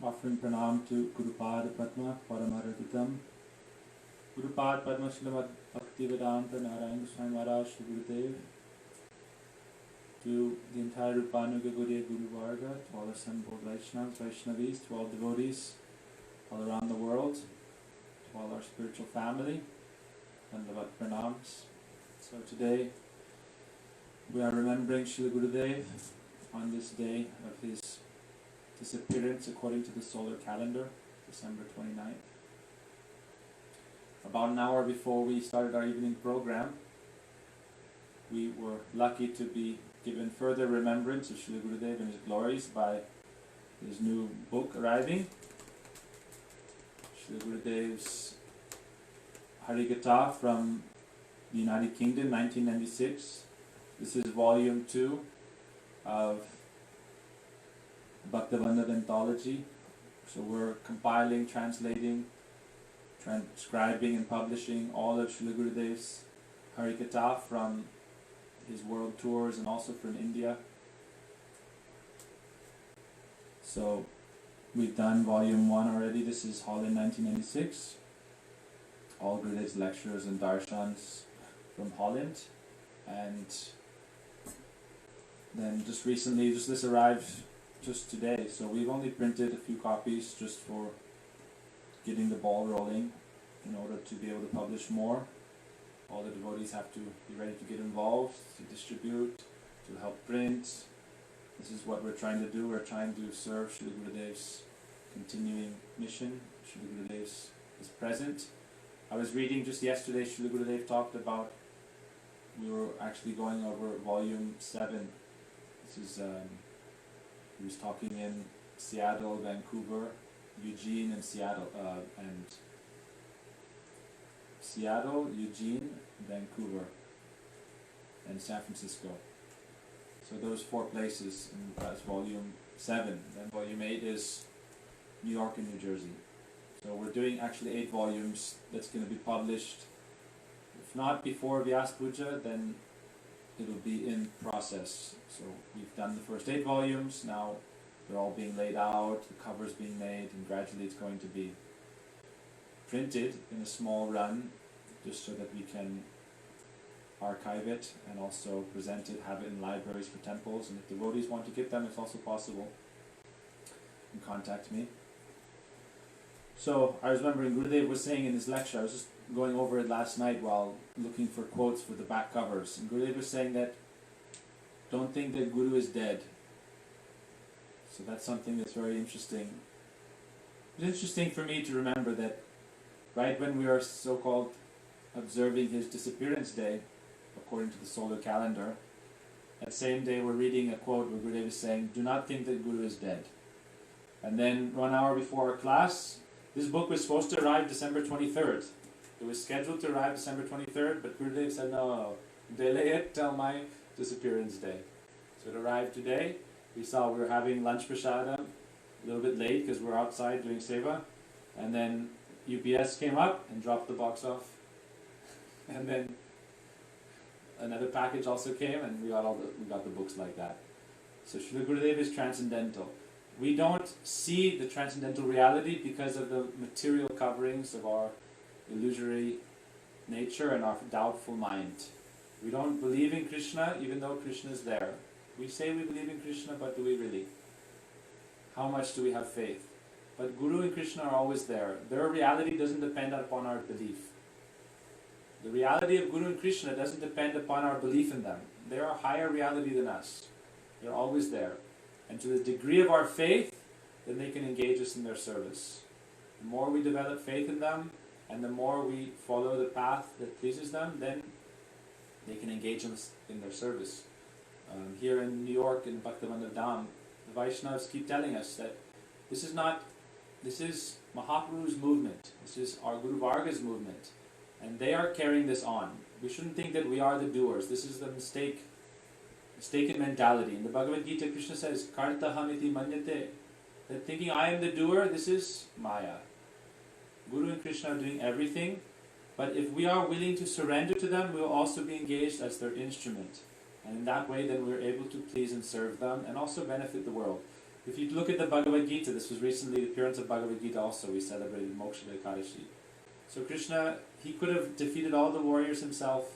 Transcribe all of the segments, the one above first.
Offering pranam to Gurupad Padma Paramaritam. Gurupad Padma Srimad Bhaktivedanta Narayana Swami Maharaj Shri Gurudev. To the entire Rupanuga Gaudiya Guru Varga, to all assembled Vaishnavas, Vaishnavis, to all devotees all around the world, to all our spiritual family, and Dandavat pranams. So today we are remembering Srila Gurudev on this day of his disappearance according to the solar calendar, December 29th. About an hour before we started our evening program, we were lucky to be given further remembrance of Srila Gurudev and his glories by his new book arriving, Srila Gurudev's Harikatha from the United Kingdom, 1996. This is volume 2 of Bhaktivinoda Anthology. So we're compiling, translating, transcribing and publishing all of Srila Gurudev's Harikatha from his world tours and also from India. So we've done volume 1 already. This is Holland 1996. All Gurudev's lectures and darshans from Holland. And then just recently, this arrived just today. So we've only printed a few copies just for getting the ball rolling in order to be able to publish more. All the devotees have to be ready to get involved, to distribute, to help print. This is what we're trying to do. We're trying to serve Srila Gurudev's continuing mission. Srila Gurudev is present. I was reading just yesterday, Srila Gurudev talked about, we were actually going over volume 7. This is, he was talking in Seattle, Vancouver, Eugene and Seattle, Eugene, Vancouver, and San Francisco. So those 4 places, and that's volume 7. Then volume 8 is New York and New Jersey. So we're doing actually 8 volumes that's going to be published. If not before Vyas Puja, then it'll be in process. So we've done the first 8 volumes, now they're all being laid out, the cover's being made, and gradually it's going to be printed in a small run, just so that we can archive it and also present it, have it in libraries for temples, and if devotees want to get them, it's also possible. You can contact me. So I was remembering Gurudev was saying in his lecture, I was just going over it last night while looking for quotes for the back covers, and Gurudev was saying that don't think that Guru is dead. So that's something that's very interesting. It's interesting for me to remember that right when we are so-called observing his disappearance day, according to the solar calendar, that same day we're reading a quote where Gurudev is saying, do not think that Guru is dead. And then 1 hour before our class, this book was supposed to arrive December 23rd. It was scheduled to arrive December 23rd, but Gurudev said, no, delay it till my disappearance day. So it arrived today. We saw we were having lunch prasadam, a little bit late because we're outside doing seva, and then UPS came up and dropped the box off. And then another package also came, and we got the books like that. So Srila Gurudev is transcendental. We don't see the transcendental reality because of the material coverings of our illusory nature and our doubtful mind. We don't believe in Krishna even though Krishna is there. We say we believe in Krishna, but do we really? How much do we have faith? But Guru and Krishna are always there. Their reality doesn't depend upon our belief. The reality of Guru and Krishna doesn't depend upon our belief in them. They are a higher reality than us. They're always there. And to the degree of our faith, then they can engage us in their service. The more we develop faith in them, and the more we follow the path that pleases them, then they can engage us in their service. Here in New York, in Bhaktivinoda Dham, the Vaishnavas keep telling us that this is Mahaprabhu's movement. This is our Guru Varga's movement. And they are carrying this on. We shouldn't think that we are the doers. This is the mistaken mentality. In the Bhagavad Gita, Krishna says, Karta hamiti manyate. That thinking I am the doer, this is Maya. Guru and Krishna are doing everything. But if we are willing to surrender to them, we will also be engaged as their instrument. And in that way, then we're able to please and serve them and also benefit the world. If you look at the Bhagavad Gita, this was recently the appearance of Bhagavad Gita also, we celebrated Moksha Ekadashi. So Krishna, he could have defeated all the warriors himself,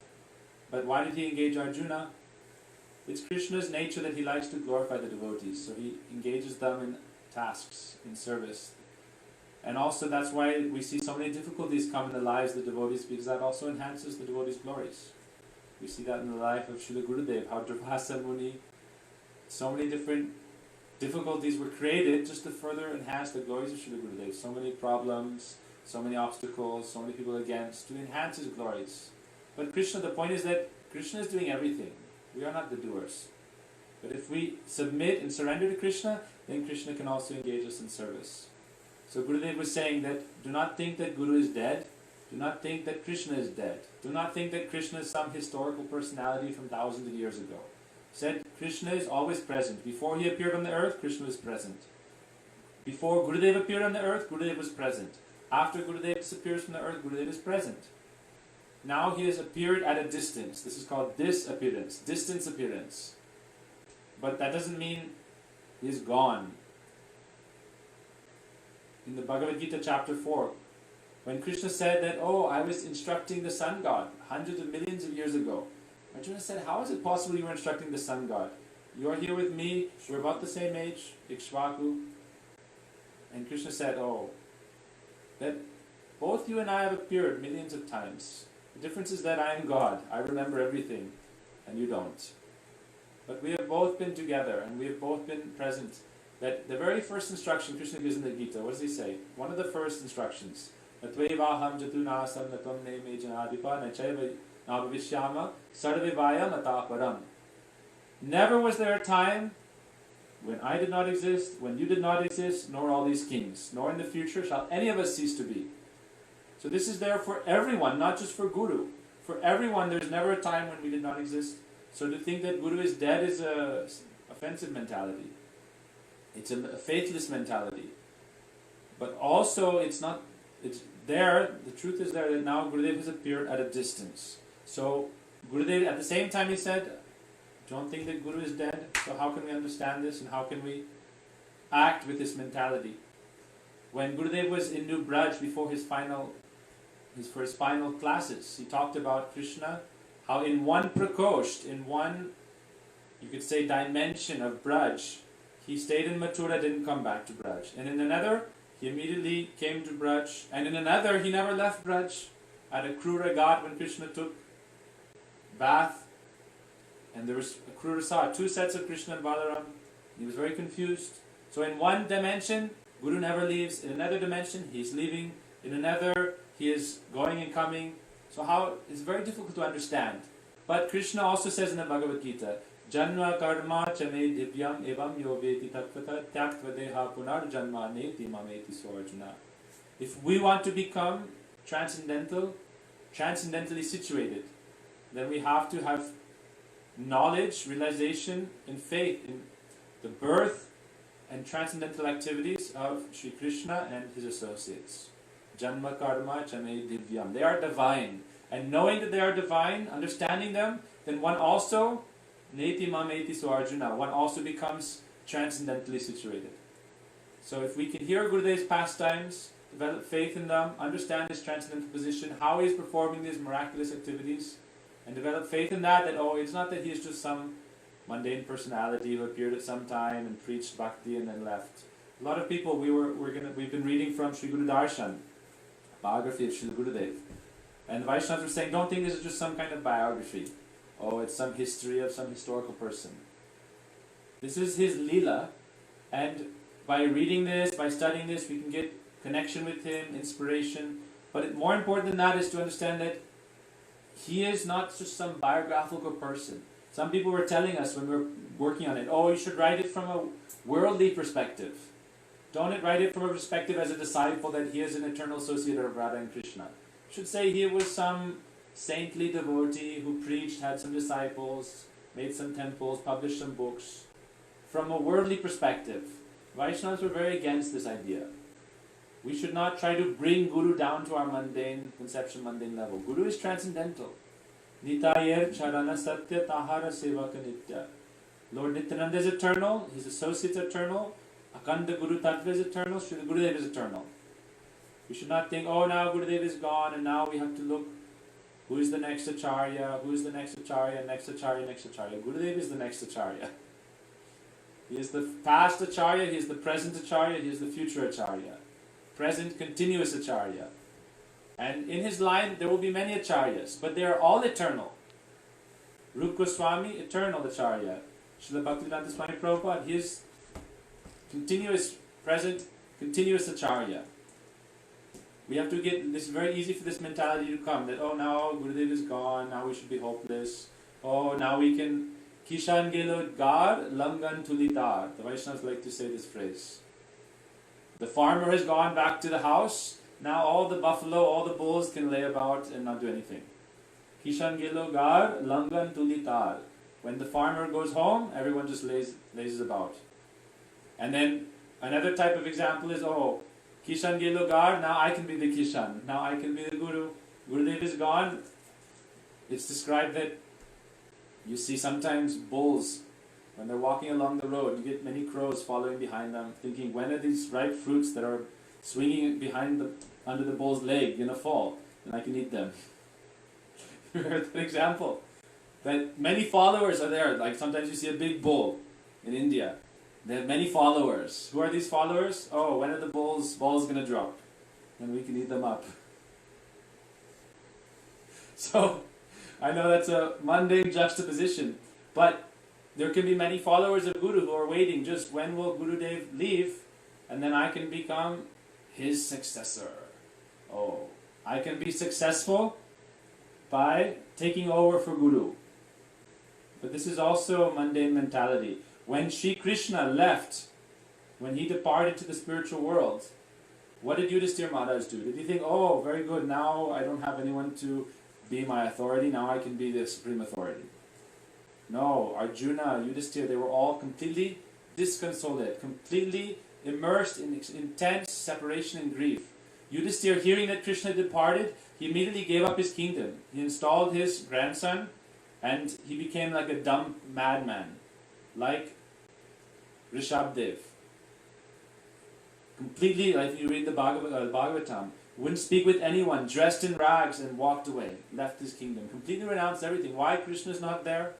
but why did he engage Arjuna? It's Krishna's nature that he likes to glorify the devotees, so he engages them in tasks, in service. And also that's why we see so many difficulties come in the lives of the devotees, because that also enhances the devotees' glories. We see that in the life of Srila Gurudev, how Durvasa Muni, so many different difficulties were created just to further enhance the glories of Srila Gurudev. So many problems, so many obstacles, so many people against, to enhance his glories. But Krishna, the point is that Krishna is doing everything. We are not the doers. But if we submit and surrender to Krishna, then Krishna can also engage us in service. So Gurudev was saying that do not think that Guru is dead. Do not think that Krishna is dead. Do not think that Krishna is some historical personality from thousands of years ago. He said Krishna is always present. Before he appeared on the earth, Krishna was present. Before Gurudev appeared on the earth, Gurudev was present. After Gurudev disappears from the earth, Gurudev is present. Now he has appeared at a distance. This is called disappearance, distance appearance. But that doesn't mean he is gone. In the Bhagavad Gita chapter 4, when Krishna said that, oh, I was instructing the sun god hundreds of millions of years ago, Arjuna said, how is it possible you were instructing the sun god? You are here with me, we're about the same age, Ikshvaku. And Krishna said, oh, that both you and I have appeared millions of times. The difference is that I am God. I remember everything, and you don't. But we have both been together, and we have both been present. That the very first instruction Krishna gives in the Gita, what does he say? One of the first instructions. Natvevaham jatunasam natvam neme janadipa nachaiva navavishyama sarvivaya mataparam. Never was there a time when I did not exist, when you did not exist, nor all these kings, nor in the future shall any of us cease to be. So this is there for everyone, not just for Guru. For everyone, there's never a time when we did not exist. So to think that Guru is dead is a offensive mentality. It's a faithless mentality. But also, it's there, the truth is there that now Gurudev has appeared at a distance. So Gurudev, at the same time he said, don't think that Guru is dead, so how can we understand this and how can we act with this mentality? When Gurudev was in New Braj before his final classes, he talked about Krishna, how in one prakosht, in one, you could say, dimension of Braj, he stayed in Mathura, didn't come back to Braj. And in another, he immediately came to Braj. And in another, he never left Braj. At a Krura Ghat, when Krishna took bath, and there was a Krura saw two sets of Krishna and Balaram. He was very confused. So in one dimension, Guru never leaves. In another dimension, he is leaving. In another, he is going and coming. So it's very difficult to understand. But Krishna also says in the Bhagavad Gita, Janma karma chame divyam evam yoveti tatvata tyaktva deha punar janma neti mameti soarjuna. If we want to become transcendentally situated, then we have to have knowledge, realization, and faith in the birth and transcendental activities of Sri Krishna and his associates. Janma karma chame divyam. They are divine. And knowing that they are divine, understanding them, then one also, neti mameti so Arjuna, one also becomes transcendentally situated. So if we can hear Gurudev's pastimes, develop faith in them, understand his transcendental position, how he is performing these miraculous activities, and develop faith in that, it's not that he is just some mundane personality who appeared at some time and preached bhakti and then left. A lot of people, we've been reading from Sri Guru Darshan, biography of Sri Gurudev. And the Vaishnavas were saying, don't think this is just some kind of biography. Oh, it's some history of some historical person. This is his Leela, and by reading this, by studying this, we can get connection with him, inspiration. But more important than that is to understand that he is not just some biographical person. Some people were telling us when we were working on it, oh, you should write it from a worldly perspective. Don't write it from a perspective as a disciple that he is an eternal associate of Radha and Krishna. Should say he was some saintly devotee who preached, had some disciples, made some temples, published some books. From a worldly perspective, Vaishnavas were very against this idea. We should not try to bring Guru down to our mundane conception, mundane level. Guru is transcendental. Nitayer charana satya tahara sevaka nitya. Lord Nityananda is eternal, his associates are eternal, Akanda Guru Tattva is eternal, Srila Gurudev is eternal. We should not think, oh, now Gurudev is gone and now we have to look who is the next Acharya, who is the next Acharya, next Acharya, next Acharya. Gurudev is the next Acharya. He is the past Acharya, he is the present Acharya, he is the future Acharya. Present continuous Acharya. And in his line there will be many Acharyas, but they are all eternal. Rupa Goswami, eternal Acharya. Srila Bhaktivedanta Swami Prabhupada, he is continuous, present, continuous Acharya. We have to get this very easy for this mentality to come that, oh, now Gurudev is gone, now we should be hopeless. Oh, now we can Kishan Gelo Gar Langan Tulitar. The Vaishnavas like to say this phrase. The farmer has gone back to the house. Now all the buffalo, all the bulls can lay about and not do anything. Kishan Gelo Gar Langan Tulitar. When the farmer goes home, everyone just lazes about. And then another type of example is, oh, Kishan Gelo Gar, now I can be the Kishan. Now I can be the Guru. Gurudev is gone. It's described that you see sometimes bulls, when they're walking along the road, you get many crows following behind them, thinking, when are these ripe fruits that are swinging under the bull's leg going to fall? And I can eat them. You heard that example? That many followers are there. Like sometimes you see a big bull in India. They have many followers. Who are these followers? Oh, when are the balls going to drop? And we can eat them up. So, I know that's a mundane juxtaposition, but there can be many followers of Guru who are waiting just when will Gurudev leave and then I can become his successor. Oh, I can be successful by taking over for Guru. But this is also a mundane mentality. When Sri Krishna left, when he departed to the spiritual world, what did Yudhisthira Maharaj do? Did he think, oh, very good, now I don't have anyone to be my authority, now I can be the supreme authority? No, Arjuna, Yudhisthira, they were all completely disconsolate, completely immersed in intense separation and grief. Yudhisthira, hearing that Krishna departed, he immediately gave up his kingdom. He installed his grandson and he became like a dumb madman, like Rishabdev. Completely, like if you read the Bhagavatam, wouldn't speak with anyone, dressed in rags and walked away, left his kingdom, completely renounced everything. Why? Krishna's not there.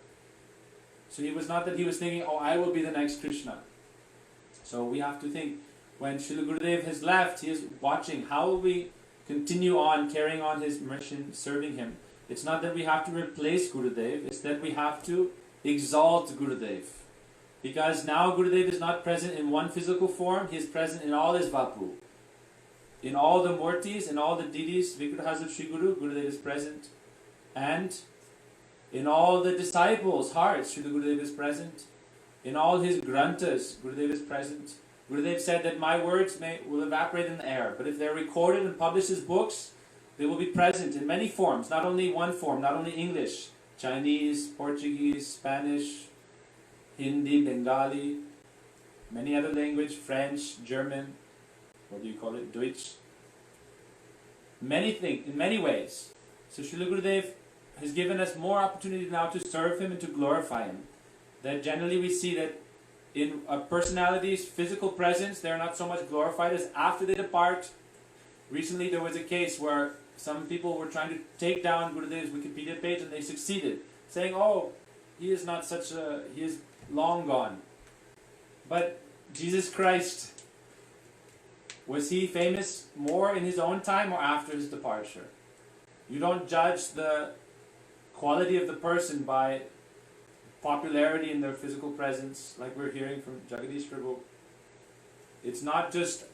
So he was not that he was thinking, oh, I will be the next Krishna. So we have to think, when Srila Gurudev has left, he is watching, how will we continue on, carrying on his mission, serving him? It's not that we have to replace Gurudev, it's that we have to exalt Gurudev. Because now Gurudev is not present in one physical form, he is present in all his Vapu. In all the Murtis, in all the deities, Vigrahas of Sri Guru, Gurudev is present. And in all the disciples' hearts, Srila Gurudev is present. In all his granthas, Gurudev is present. Gurudev said that my words will evaporate in the air, but if they're recorded and published as books, they will be present in many forms, not only one form, not only English, Chinese, Portuguese, Spanish, Hindi, Bengali, many other languages, French, German, what do you call it, Deutsch? Many things, in many ways. So Srila Gurudev has given us more opportunity now to serve him and to glorify him. That generally we see that in a personality's physical presence, they are not so much glorified as after they depart. Recently there was a case where some people were trying to take down Gurudev's Wikipedia page and they succeeded, saying, oh, he is not such a, he is long gone. But Jesus Christ, was he famous more in his own time or after his departure? You don't judge the quality of the person by popularity in their physical presence, like we're hearing from Jagadish Prabhu. It's not just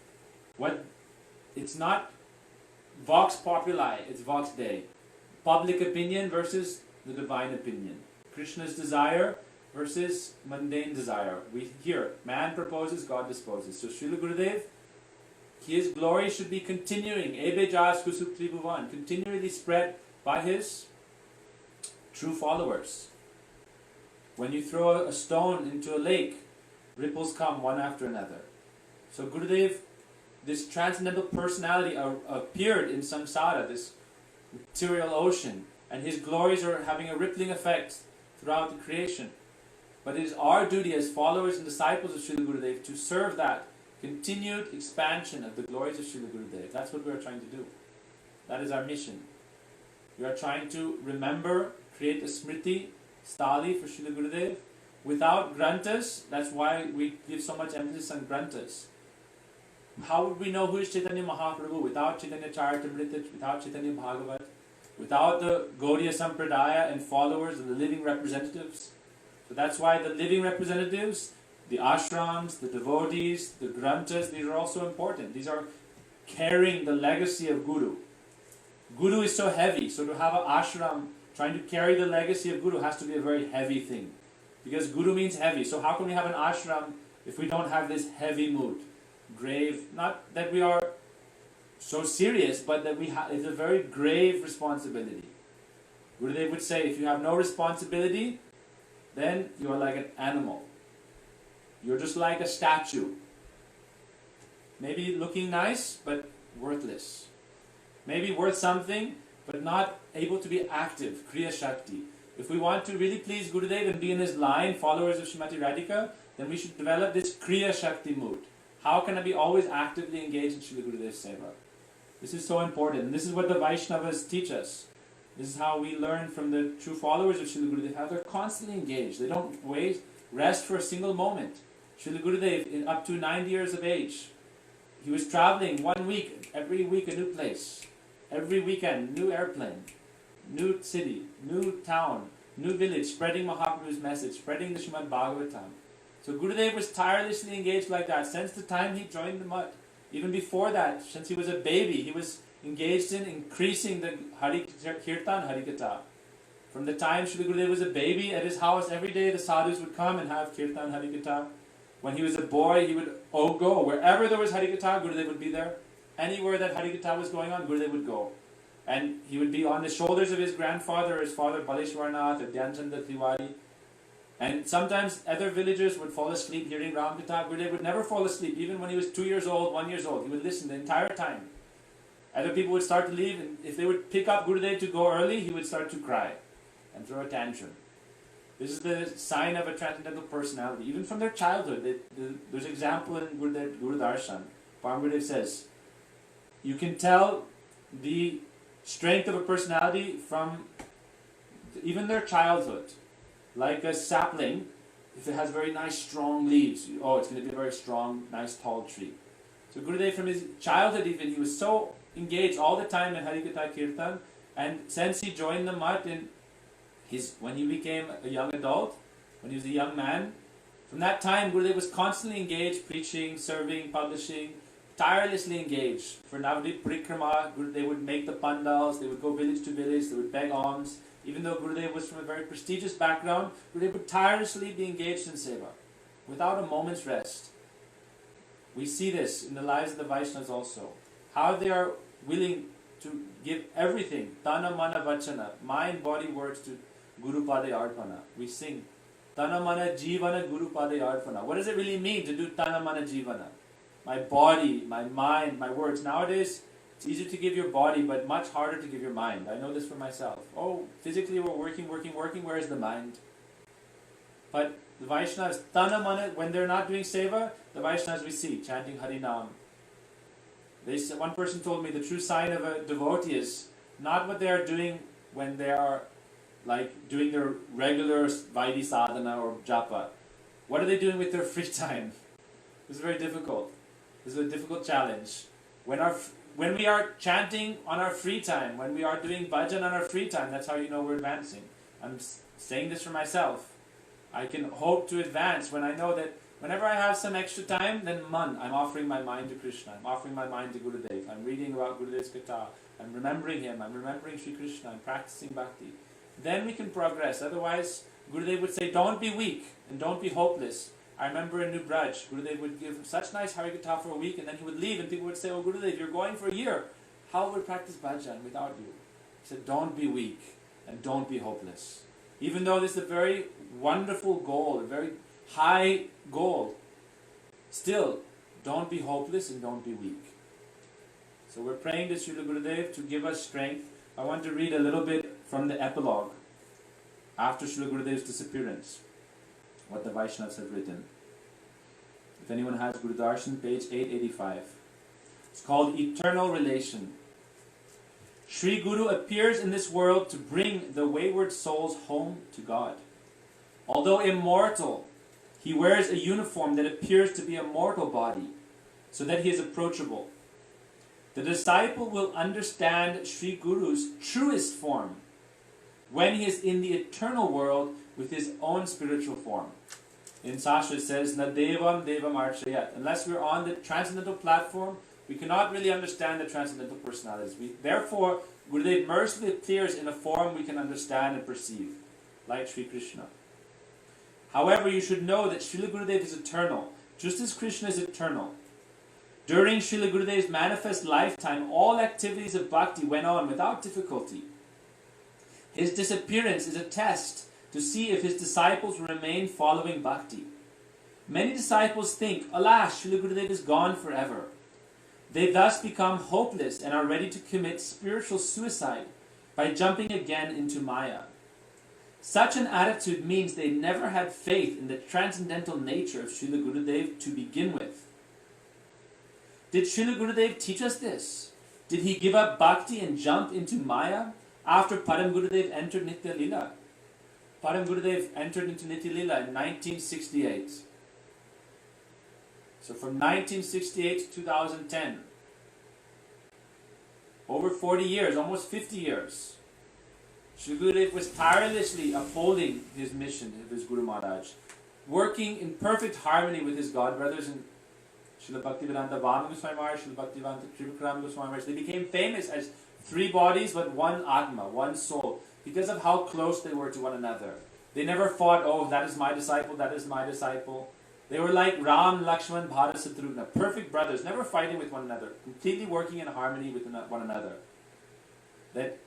it's not vox populi, it's vox dei. Public opinion versus the divine opinion. Krishna's desire versus mundane desire. We hear, man proposes, God disposes. So Srila Gurudev, his glory should be continuing, ebe jas kusuk tribhuvan, continually spread by his true followers. When you throw a stone into a lake, ripples come one after another. So Gurudev, this transcendental personality appeared in samsara, this material ocean, and his glories are having a rippling effect throughout the creation. But it is our duty as followers and disciples of Srila Gurudev to serve that Continued expansion of the glories of Srila Gurudev. That's what we are trying to do. That is our mission. We are trying to remember, create a smriti, stali for Srila Gurudev. Without granthas, that's why we give so much emphasis on granthas. How would we know who is Chaitanya Mahaprabhu without Chaitanya Charitamrita, without Chaitanya Bhagavat, without the Gaudiya Sampradaya and followers and the living representatives? So that's why the living representatives, the ashrams, the devotees, the granthas, these are also important. These are carrying the legacy of Guru. Guru is so heavy, so to have an ashram trying to carry the legacy of Guru has to be a very heavy thing. Because Guru means heavy. So how can we have an ashram if we don't have this heavy mood? Grave, not that we are so serious, but that it's a very grave responsibility. Gurudev would say, if you have no responsibility, then you are like an animal. You're just like a statue. Maybe looking nice, but worthless. Maybe worth something, but not able to be active, Kriya Shakti. If we want to really please Gurudev and be in his line, followers of Srimati Radhika, then we should develop this Kriya Shakti mood. How can I be always actively engaged in Srila Gurudev's Seva? This is so important. And this is what the Vaishnavas teach us. This is how we learn from the true followers of Srila Gurudev, how they're constantly engaged. They don't rest for a single moment. Srila Gurudev, up to 90 years of age, he was traveling 1 week, every week a new place. Every weekend, new airplane, new city, new town, new village, spreading Mahaprabhu's message, spreading the Srimad Bhagavatam. So Gurudev was tirelessly engaged like that since the time he joined the mutt. Even before that, since he was a baby, he was engaged in increasing the Hari Kirtan, Harikatha. From the time Srila Gurudev was a baby, at his house every day the sadhus would come and have Kirtan, Harikatha. When he was a boy, he would go. Wherever there was Harikatha, Gurudev would be there. Anywhere that Harikatha was going on, Gurudev would go. And he would be on the shoulders of his grandfather, his father Baleshwarnath or Dhyanchanda Tiwari. And sometimes other villagers would fall asleep hearing Ram Katha. Gurudev would never fall asleep, even when he was 2 years old, 1 year old. He would listen the entire time. Other people would start to leave, and if they would pick up Gurudev to go early, he would start to cry and throw a tantrum. This is the sign of a transcendental personality. Even from their childhood, there's an example in Guru Darshan. Param Gurudev says, you can tell the strength of a personality from even their childhood. Like a sapling, if it has very nice strong leaves, it's going to be a very strong, nice tall tree. So Gurudev, from his childhood even, he was so engaged all the time in Harikatha Kirtan, and since he joined the mutt when he became a young adult, when he was a young man, from that time Gurudev was constantly engaged, preaching, serving, publishing, tirelessly engaged. For Navadip Parikrama, they would make the pandals, they would go village to village, they would beg alms. Even though Gurudev was from a very prestigious background, Gurudev would tirelessly be engaged in seva, without a moment's rest. We see this in the lives of the Vaishnavas also. How they are willing to give everything, tana mana vachana, mind, body, words to Guru Pade Arpana. We sing, tana mana jivana Guru Pade Arpana. What does it really mean to do tana mana jivana? My body, my mind, my words. Nowadays, it's easier to give your body, but much harder to give your mind. I know this for myself. Physically we're working, where is the mind? But the Vaishnavas, tana mana, when they're not doing seva, the Vaishnavas we see, chanting Harinam. One person told me the true sign of a devotee is not what they are doing when they are like doing their regular Vaidhi sadhana or japa. What are they doing with their free time? This is very difficult. This is a difficult challenge. When we are chanting on our free time, when we are doing bhajan on our free time, that's how you know we're advancing. I'm saying this for myself. I can hope to advance when I know that whenever I have some extra time, then I'm offering my mind to Krishna. I'm offering my mind to Gurudev. I'm reading about Gurudev's Katha. I'm remembering him. I'm remembering Sri Krishna. I'm practicing bhakti. Then we can progress. Otherwise, Gurudev would say, don't be weak and don't be hopeless. I remember in New Braj, Gurudev would give such nice Harikatha for a week, and then he would leave, and people would say, Gurudev, you're going for a year. How will we practice bhajan without you? He said, don't be weak and don't be hopeless. Even though this is a very wonderful goal, a very high goal, still, don't be hopeless and don't be weak. So we're praying to Srila Gurudev to give us strength. I want to read a little bit from the epilogue after Srila Gurudev's disappearance, what the Vaishnavas have written. If anyone has Guru Darshan, page 885. It's called Eternal Relation. Sri Guru appears in this world to bring the wayward souls home to God. Although immortal, he wears a uniform that appears to be a mortal body, so that he is approachable. The disciple will understand Sri Guru's truest form when he is in the eternal world with his own spiritual form. In Sastra it says, Na devam devam archayat. Unless we're on the transcendental platform, we cannot really understand the transcendental personalities. Therefore, Gurudev mercifully appears in a form we can understand and perceive, like Sri Krishna. However, you should know that Srila Gurudev is eternal, just as Krishna is eternal. During Srila Gurudev's manifest lifetime, all activities of bhakti went on without difficulty. His disappearance is a test to see if his disciples will remain following bhakti. Many disciples think, alas, Srila Gurudev is gone forever. They thus become hopeless and are ready to commit spiritual suicide by jumping again into Maya. Such an attitude means they never had faith in the transcendental nature of Srila Gurudev to begin with. Did Srila Gurudev teach us this? Did he give up bhakti and jump into Maya after Param Gurudev entered Nitya Lila? Param Gurudev entered into Nitya Lila in 1968. So from 1968 to 2010, over 40 years, almost 50 years, Sri Gurudev was tirelessly upholding his mission of his Guru Maharaj, working in perfect harmony with his god brothers and Srila Bhaktivedanta Vamana Goswami Maharaj, Srila Bhaktivedanta Trivikrama Goswami Maharaj. They became famous as three bodies but one Atma, one soul, because of how close they were to one another. They never fought, oh, that is my disciple, that is my disciple. They were like Ram, Lakshman, Bharata, Shatrugna, perfect brothers, never fighting with one another, completely working in harmony with one another. That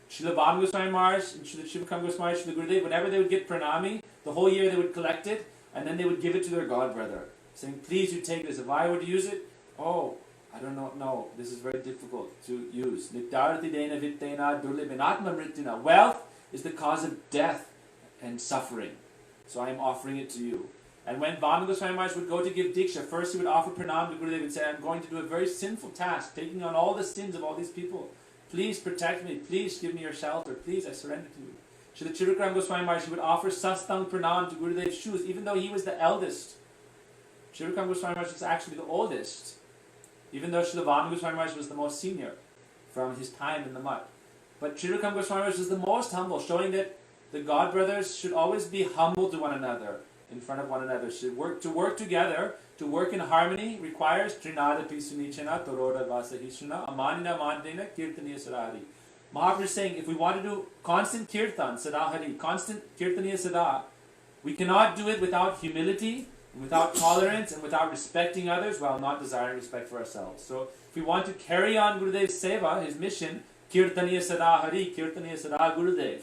Srila Vamana Goswami Maharaj and Srila Trivikrama Goswami Maharaj, Srila Gurudev, whenever they would get pranami, the whole year they would collect it, and then they would give it to their god brother, saying, please you take this. If I were to use it, oh, I don't know, no, this is very difficult to use. Wealth is the cause of death and suffering. So I am offering it to you. And when Vamana Goswami Maharaj would go to give Diksha, first he would offer pranam to Gurudev and say, I'm going to do a very sinful task, taking on all the sins of all these people. Please protect me, please give me your shelter, please, I surrender to you. Srila Trivikrama Goswami Maharaj would offer sastang pranam to Gurudev's shoes, even though he was the eldest. Trivikrama Goswami Maharaj was actually the oldest, even though Srila Vamana Goswami Maharaj was the most senior from his time in the mud. But Trivikrama Goswami Maharaj was the most humble, showing that the god brothers should always be humble to one another, in front of one another. Should work together, to work in harmony requires Trinada Pisunichana Toroda Vasahishana Amanina Mandena Kirtaniya Sadhari. Mahaprabhu is saying, if we want to do constant kirtan, sadahari, constant kirtaniya sada, we cannot do it without humility, without tolerance, and without respecting others while not desiring respect for ourselves. So if we want to carry on Gurudev's seva, his mission, kirtaniya sada hari, kirtaniya sada Gurudev,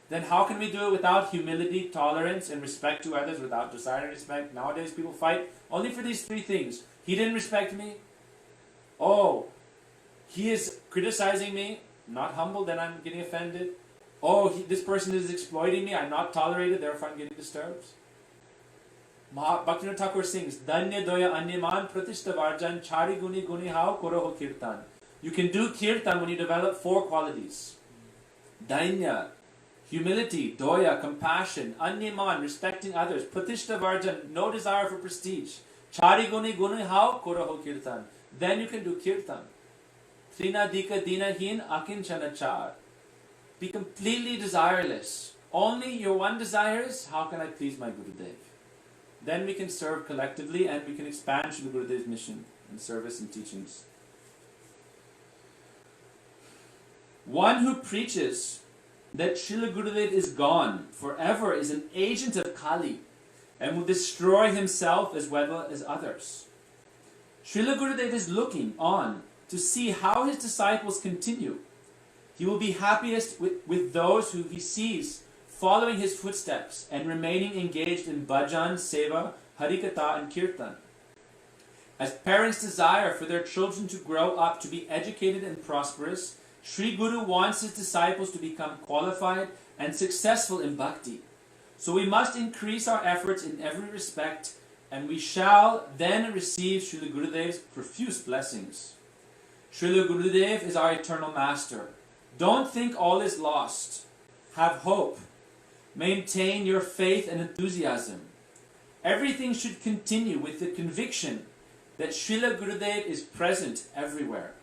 then how can we do it without humility, tolerance, and respect to others, without desiring respect? Nowadays people fight only for these three things. He didn't respect me. Oh, he is criticizing me. Not humble, then I'm getting offended. Oh, this person is exploiting me. I'm not tolerated, therefore I'm getting disturbed. Bhaktivinoda Thakur sings, Danya doya anyaman pratishta varjan chari guni guni hao koroho kirtan. You can do kirtan when you develop four qualities. Danya, humility, doya, compassion, anyaman, respecting others, pratishta varjan, no desire for prestige, chari guni guni hao koroho kirtan. Then you can do kirtan. Trina dika dina hin akinchana char. Be completely desireless. Only your one desire is, how can I please my Gurudev? Then we can serve collectively and we can expand Srila Gurudev's mission and service and teachings. One who preaches that Srila Gurudev is gone forever is an agent of Kali and will destroy himself as well as others. Srila Gurudev is looking on to see how his disciples continue. He will be happiest with those who he sees following his footsteps and remaining engaged in bhajan, seva, harikatha and kirtan. As parents desire for their children to grow up to be educated and prosperous, Sri Guru wants his disciples to become qualified and successful in bhakti. So we must increase our efforts in every respect and we shall then receive Srila Gurudev's profuse blessings. Srila Gurudev is our eternal master. Don't think all is lost. Have hope. Maintain your faith and enthusiasm. Everything should continue with the conviction that Srila Gurudev is present everywhere.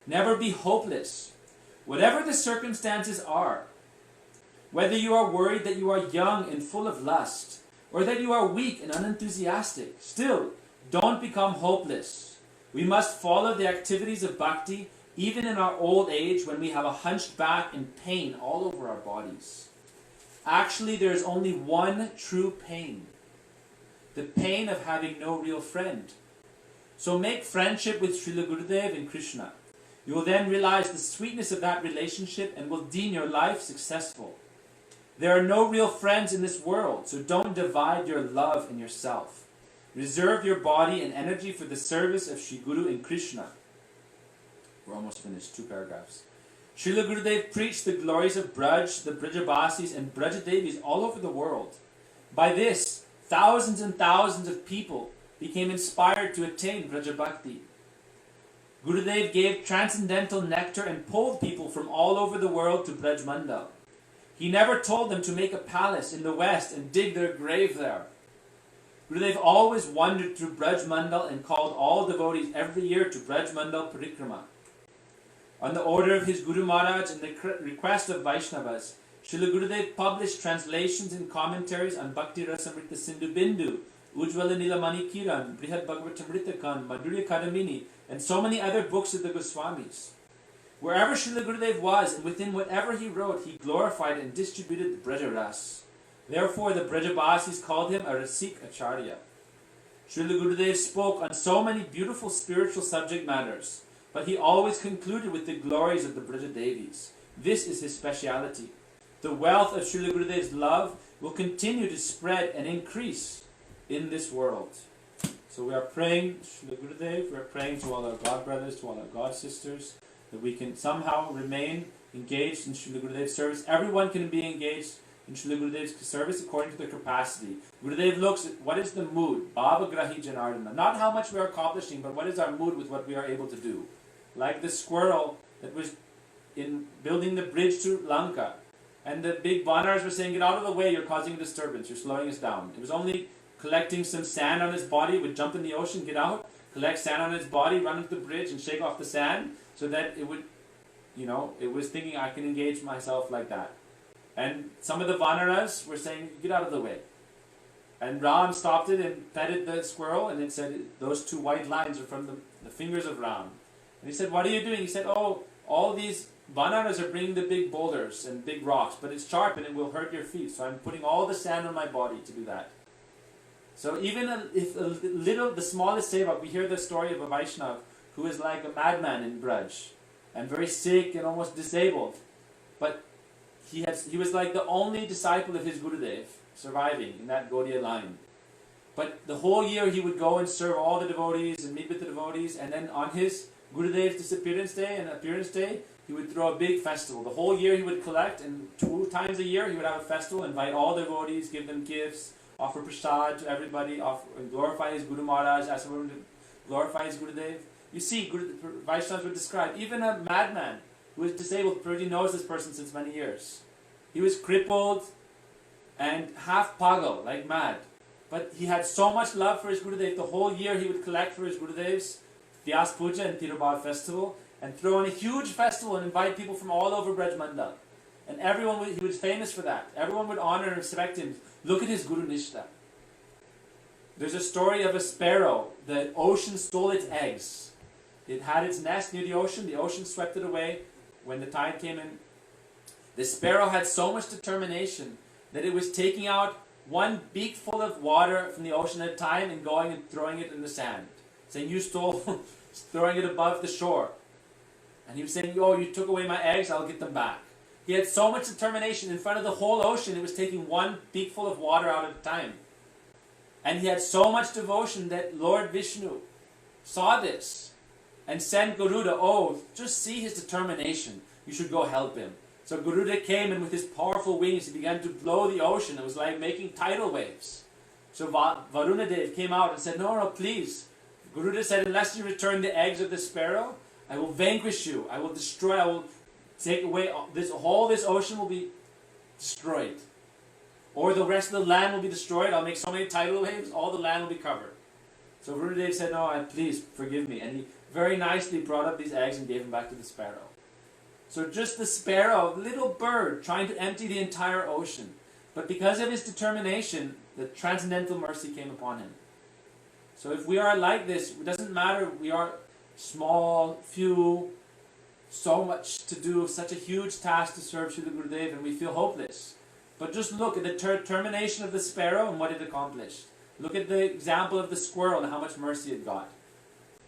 Never be hopeless. Whatever the circumstances are, whether you are worried that you are young and full of lust, or that you are weak and unenthusiastic, still, don't become hopeless. We must follow the activities of bhakti even in our old age when we have a hunched back and pain all over our bodies. Actually, there is only one true pain. The pain of having no real friend. So make friendship with Srila Gurudev and Krishna. You will then realize the sweetness of that relationship and will deem your life successful. There are no real friends in this world, so don't divide your love in yourself. Reserve your body and energy for the service of Sri Guru and Krishna. We're almost finished, 2 paragraphs. Srila Gurudev preached the glories of Braj, the Brajabasis and Brajadevis all over the world. By this, thousands and thousands of people became inspired to attain Brajabhakti. Gurudev gave transcendental nectar and pulled people from all over the world to Braj Mandal. He never told them to make a palace in the west and dig their grave there. Gurudev always wandered through Braj Mandal and called all devotees every year to Braj Mandal Parikrama. On the order of his Guru Maharaj and the request of Vaishnavas, Srila Gurudev published translations and commentaries on Bhakti Rasamrita Sindhu Bindu, Ujjvala Nilamani Kiran, Brihad Bhagavatamritakan, Madhurya Kadamini, and so many other books of the Goswamis. Wherever Srila Gurudev was, and within whatever he wrote, he glorified and distributed the Braja Ras. Therefore, the Brajabasis called him a Rasik Acharya. Srila Gurudev spoke on so many beautiful spiritual subject matters, but he always concluded with the glories of the Braja Devis. This is his speciality. The wealth of Srila Gurudev's love will continue to spread and increase in this world. So we are praying, Srila Gurudev, we are praying to all our God brothers, to all our God sisters, that we can somehow remain engaged in Srila Gurudev's service. Everyone can be engaged in Srila Gurudev's service according to their capacity. Gurudev looks at what is the mood, Bhava Grahi Janardana. Not how much we are accomplishing, but what is our mood with what we are able to do. Like the squirrel that was in building the bridge to Lanka. And the big Vanars were saying, get out of the way, you're causing a disturbance, you're slowing us down. It was only collecting some sand on his body, would jump in the ocean, get out, collect sand on his body, run into the bridge and shake off the sand, so that it would, it was thinking I can engage myself like that. And some of the Vanaras were saying, get out of the way. And Ram stopped it and petted the squirrel, and it said, those 2 white lines are from the fingers of Ram. And he said, what are you doing? He said, oh, all these Vanaras are bringing the big boulders and big rocks, but it's sharp and it will hurt your feet. So I'm putting all the sand on my body to do that. So even if the smallest sevak, we hear the story of a Vaishnav who is like a madman in Braj and very sick and almost disabled. But he was like the only disciple of his Gurudev surviving in that Gaudiya line. But the whole year he would go and serve all the devotees and meet with the devotees, and then on his Gurudev's disappearance day and appearance day, he would throw a big festival. The whole year he would collect, and 2 times a year he would have a festival, invite all the devotees, give them gifts, offer prasad to everybody, and glorify his Guru Maharaj, ask everyone to glorify his Gurudev. You see, Vaishnavas would describe, even a madman who is disabled, Prabhuji knows this person since many years. He was crippled and half pagal, like mad. But he had so much love for his Gurudev, the whole year he would collect for his Gurudevs, Vyas Puja and Tirubhav festival, and throw in a huge festival and invite people from all over Braj Mandal. And he was famous for that. Everyone would honor and respect him. Look at his Guru Nishta. There's a story of a sparrow. The ocean stole its eggs. It had its nest near the ocean swept it away when the tide came in. The sparrow had so much determination that it was taking out 1 beakful of water from the ocean at a time and going and throwing it in the sand. Saying, you stole, throwing it above the shore. And he was saying, oh, you took away my eggs, I'll get them back. He had so much determination in front of the whole ocean, it was taking 1 beakful of water out at a time. And he had so much devotion that Lord Vishnu saw this and sent Garuda, oh, just see his determination. You should go help him. So Garuda came, and with his powerful wings he began to blow the ocean. It was like making tidal waves. So Varunadev came out and said, no, please. Gurudev said, unless you return the eggs of the sparrow, I will vanquish you. I will destroy, I will take away, this ocean will be destroyed. Or the rest of the land will be destroyed. I'll make so many tidal waves, all the land will be covered. So Varunadev said, no, please forgive me. And he very nicely brought up these eggs and gave them back to the sparrow. So just the sparrow, little bird, trying to empty the entire ocean. But because of his determination, the transcendental mercy came upon him. So if we are like this, it doesn't matter, we are small, few, so much to do, such a huge task to serve Srila Gurudev, and we feel hopeless. But just look at the determination of the sparrow and what it accomplished. Look at the example of the squirrel and how much mercy it got.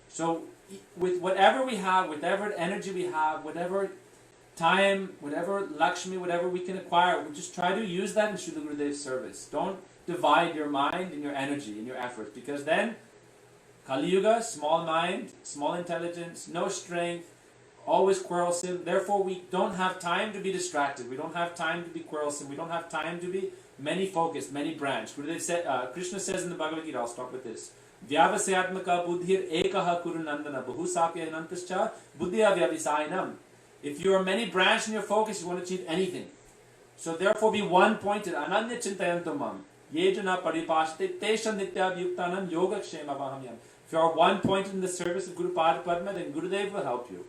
So with whatever we have, whatever energy we have, whatever time, whatever Lakshmi, whatever we can acquire, we just try to use that in Srila Gurudev's service. Don't divide your mind and your energy and your efforts, because then Kali Yuga, small mind, small intelligence, no strength, always quarrelsome. Therefore we don't have time to be distracted. We don't have time to be quarrelsome. We don't have time to be many focused, many branched. Gurudev said, Krishna says in the Bhagavad Gita, I'll stop with this. Vyavasayatmaka buddhir ekaha kurunandana bahusakya anantascha buddhya vyavisayanam. If you are many branched in your focus, you won't achieve anything. So therefore be one-pointed. Ananya chintayantamam. Yejana paripashte tesha nitya vyuktanam yoga kshema vahamyam. If you are one-pointed in the service of Guru Padma, then Gurudev will help you.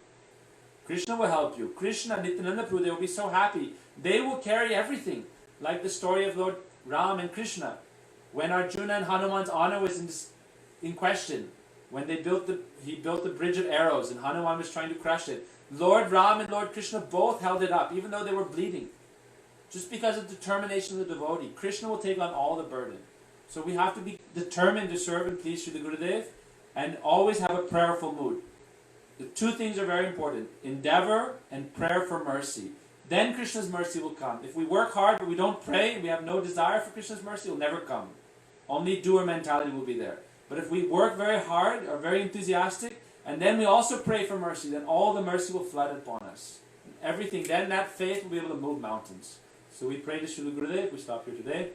Krishna will help you. Krishna, Nityananda Prabhu, they will be so happy. They will carry everything. Like the story of Lord Ram and Krishna. When Arjuna and Hanuman's honor was in question, when he built the bridge of arrows and Hanuman was trying to crush it, Lord Ram and Lord Krishna both held it up, even though they were bleeding. Just because of the determination of the devotee. Krishna will take on all the burden. So we have to be determined to serve and please Srila Gurudev, and always have a prayerful mood. The two things are very important. Endeavor and prayer for mercy. Then Krishna's mercy will come. If we work hard but we don't pray, and we have no desire for Krishna's mercy, it will never come. Only doer mentality will be there. But if we work very hard, are very enthusiastic, and then we also pray for mercy, then all the mercy will flood upon us. Everything, then that faith will be able to move mountains. So we pray to Srila Gurudev. We stop here today.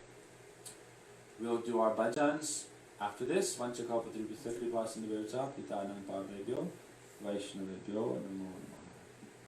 We'll do our bhajans after this. Vanchakalpatribhyo kripasinubhyo pitanam pavebhyo Vaishnavebhyo namo.